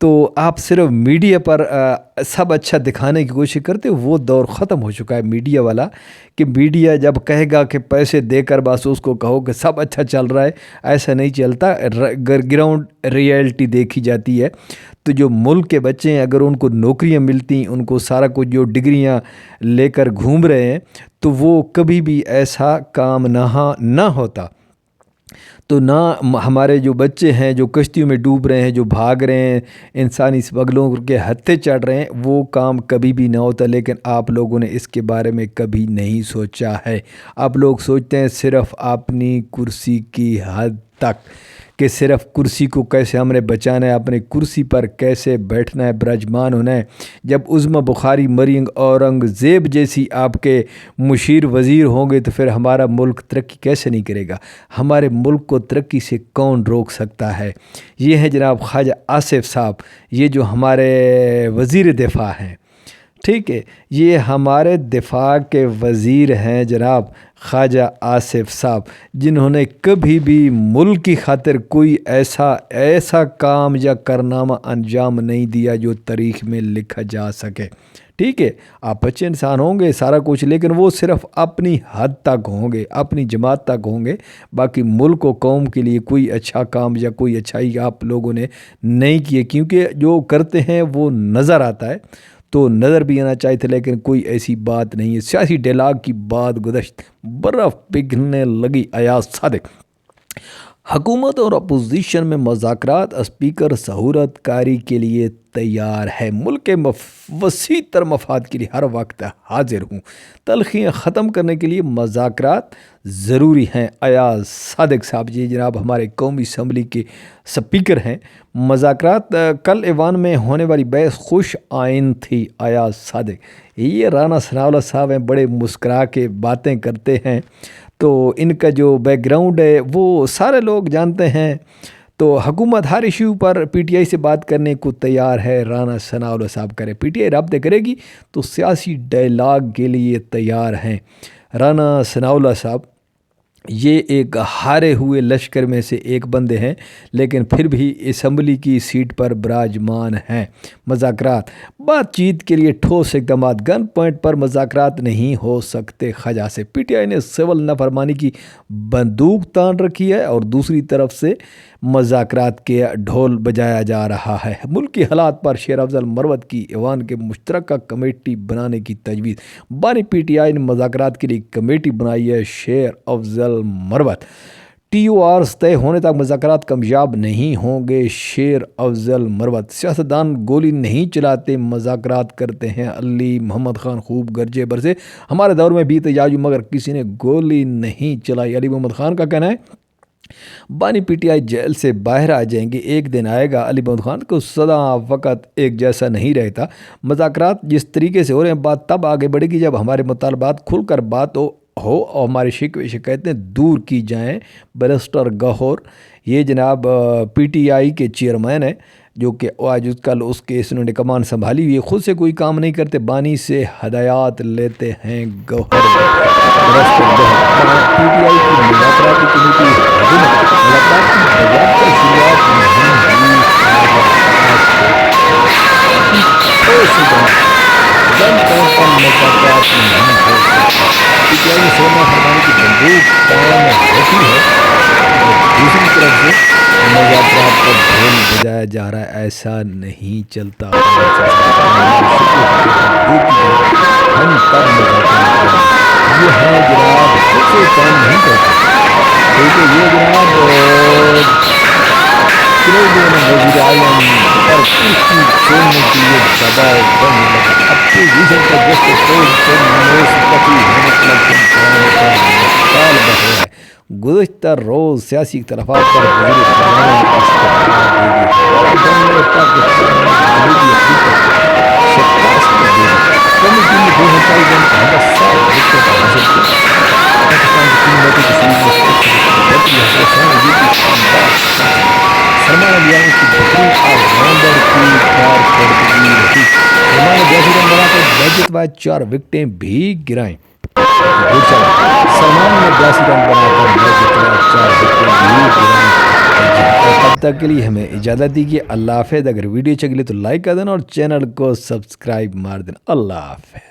تو آپ صرف میڈیا پر سب اچھا دکھانے کی کوشش کرتے، وہ دور ختم ہو چکا ہے میڈیا والا، کہ میڈیا جب کہے گا کہ پیسے دے کر بس اس کو کہو کہ سب اچھا چل رہا ہے، ایسا نہیں چلتا۔ گراؤنڈ ریئلٹی دیکھی جاتی ہے۔ تو جو ملک کے بچے ہیں، اگر ان کو نوکریاں ملتی، ان کو سارا کچھ جو ڈگریاں لے کر گھوم رہے ہیں، تو وہ کبھی بھی ایسا کام نہ ہوتا۔ تو نہ ہمارے جو بچے ہیں جو کشتیوں میں ڈوب رہے ہیں، جو بھاگ رہے ہیں، انسانی اسمگلوں کے ہتھے چڑھ رہے ہیں، وہ کام کبھی بھی نہ ہوتا۔ لیکن آپ لوگوں نے اس کے بارے میں کبھی نہیں سوچا ہے۔ آپ لوگ سوچتے ہیں صرف اپنی کرسی کی حد تک، کہ صرف کرسی کو کیسے ہم نے بچانا ہے، اپنے کرسی پر کیسے بیٹھنا ہے، برجمان ہونا ہے۔ جب عظمی بخاری مرینگ اورنگزیب جیسی آپ کے مشیر وزیر ہوں گے تو پھر ہمارا ملک ترقی کیسے نہیں کرے گا؟ ہمارے ملک کو ترقی سے کون روک سکتا ہے؟ یہ ہے جناب خواجہ آصف صاحب، یہ جو ہمارے وزیر دفاع ہیں، ٹھیک ہے، یہ ہمارے دفاع کے وزیر ہیں جناب خواجہ آصف صاحب، جنہوں نے کبھی بھی ملک کی خاطر کوئی ایسا کام یا کارنامہ انجام نہیں دیا جو تاریخ میں لکھا جا سکے۔ ٹھیک ہے، آپ اچھے انسان ہوں گے سارا کچھ، لیکن وہ صرف اپنی حد تک ہوں گے، اپنی جماعت تک ہوں گے۔ باقی ملک و قوم کے لیے کوئی اچھا کام یا کوئی اچھائی آپ لوگوں نے نہیں کیے، کیونکہ جو کرتے ہیں وہ نظر آتا ہے، تو نظر بھی آنا چاہیے تھا، لیکن کوئی ایسی بات نہیں ہے۔ سیاسی ڈائلاگ کی بات گزشت، برف پگھلنے لگی ایاز صادق۔ حکومت اور اپوزیشن میں مذاکرات، اسپیکر صہورت کاری کے لیے تیار ہے، ملک کے وسیع تر مفاد کے لیے ہر وقت حاضر ہوں، تلخیاں ختم کرنے کے لیے مذاکرات ضروری ہیں۔ ایاز صادق صاحب جی جناب ہمارے قومی اسمبلی کے سپیکر ہیں۔ مذاکرات کل ایوان میں ہونے والی بحث خوش آئند تھی۔ ایاز صادق، یہ رانا ثناءاللہ صاحب ہیں، بڑے مسکرا کے باتیں کرتے ہیں، تو ان کا جو بیک گراؤنڈ ہے وہ سارے لوگ جانتے ہیں۔ تو حکومت ہر issue per P T I سے بات کرنے کو تیار ہے، رانا ثناءاللہ صاحب کرے، پی ٹی آئی رابطے کرے گی تو سیاسی ڈائلاگ کے لیے تیار ہیں۔ رانا ثناءاللہ صاحب یہ ایک ہارے ہوئے لشکر میں سے ایک بندے ہیں، لیکن پھر بھی اسمبلی کی سیٹ پر براجمان ہیں۔ مذاکرات، بات چیت کے لیے ٹھوس اقدامات، گن پوائنٹ پر مذاکرات نہیں ہو سکتے خواجہ سے۔ پی ٹی آئی نے سول نافرمانی کی بندوق تان رکھی ہے اور دوسری طرف سے مذاکرات کے ڈھول بجایا جا رہا ہے۔ ملکی حالات پر شیر افضل مروت کی ایوان کے مشترکہ کمیٹی بنانے کی تجویز، بانی پی ٹی آئی نے مذاکرات کے لیے کمیٹی بنائی ہے۔ شیر افضل مروت، ٹی او آرز طے ہونے تک مذاکرات کامیاب نہیں ہوں گے۔ شیر افضل مروت، سیاستدان گولی نہیں چلاتے، مذاکرات کرتے ہیں۔ علی محمد خان خوب گرجے برسے، ہمارے دور میں بھی احتجاج مگر کسی نے گولی نہیں چلائی۔ علی محمد خان کا کہنا ہے بانی پی ٹی آئی جیل سے باہر آ جائیں گے، ایک دن آئے گا۔ علی محمد خان کو سدا وقت ایک جیسا نہیں رہتا، مذاکرات جس طریقے سے ہو رہے ہیں، بات تب آگے بڑھے گی جب ہمارے مطالبات کھل کر بات ہو اور ہمارے شکوے شکایتیں دور کی جائیں۔ بیرسٹر گہور، یہ جناب پی ٹی آئی کے چیئرمین ہیں، جو کہ آج کل انہوں نے کمان سنبھالی ہوئی ہے، خود سے کوئی کام نہیں کرتے، بانی سے ہدایات لیتے ہیں۔ گوہر، barrister Gauhar, P T I کی مذاکراتی کمیٹی مذاکرات کی باضابطہ شروعات نہیں ہوئی۔ گن پوائنٹ پر مذاکرات نہیں ہو سکتے۔ پی ٹی آئی نے سول نافرمانی کی بندوق تان رکھی ہے اور دوسری طرف سے مذاکرات کا ڈھول بجایا جا رہا ہے، ایسا نہیں چلتا۔ ہم تب مذاکرات کریں گے، یہ ہے جناب خود سے کام نہیں کرتے، کیونکہ یہ جناب وزیر اعظم پر کرسی چھوڑنے کے لیے دباؤ بننے لگا۔ اپوزیشن کا جسٹ مستقل ہونے پر مطالبہ ہو رہا ہے۔ گزشتہ روز سیاسی اختلافات پر وزیر خزانہ نے استعفیٰ دے دیا، دورہ جنگل پاکستان میں جنوبی افریقہ شکست دے دی۔ کمیٹی نے 2023 کا حملہ 7 وکٹوں پر حاصل کیا۔ پاکستان کی 3 میچوں کی سیریز میں 161 کی بہتری حاصل، سرمایہ کی شاندار شکست، سلمان الیاس کی بہترین آل راؤنڈر کی کارکردگی رہی۔ سلمان نے 82 رن بنا کر میچ جتوایا، 4 وکٹیں بھی گرائیں۔ سلمان نے 82 رن بنا کر میچ جتوایا، 4 وکٹیں بھی گرائیں۔ تب تک کے لیے ہمیں اجازت دیجیے. اللہ حافظ. اگر ویڈیو اچھی لگے تو لائک کر دینا اور چینل کو سبسکرائب مار دینا. اللہ حافظ.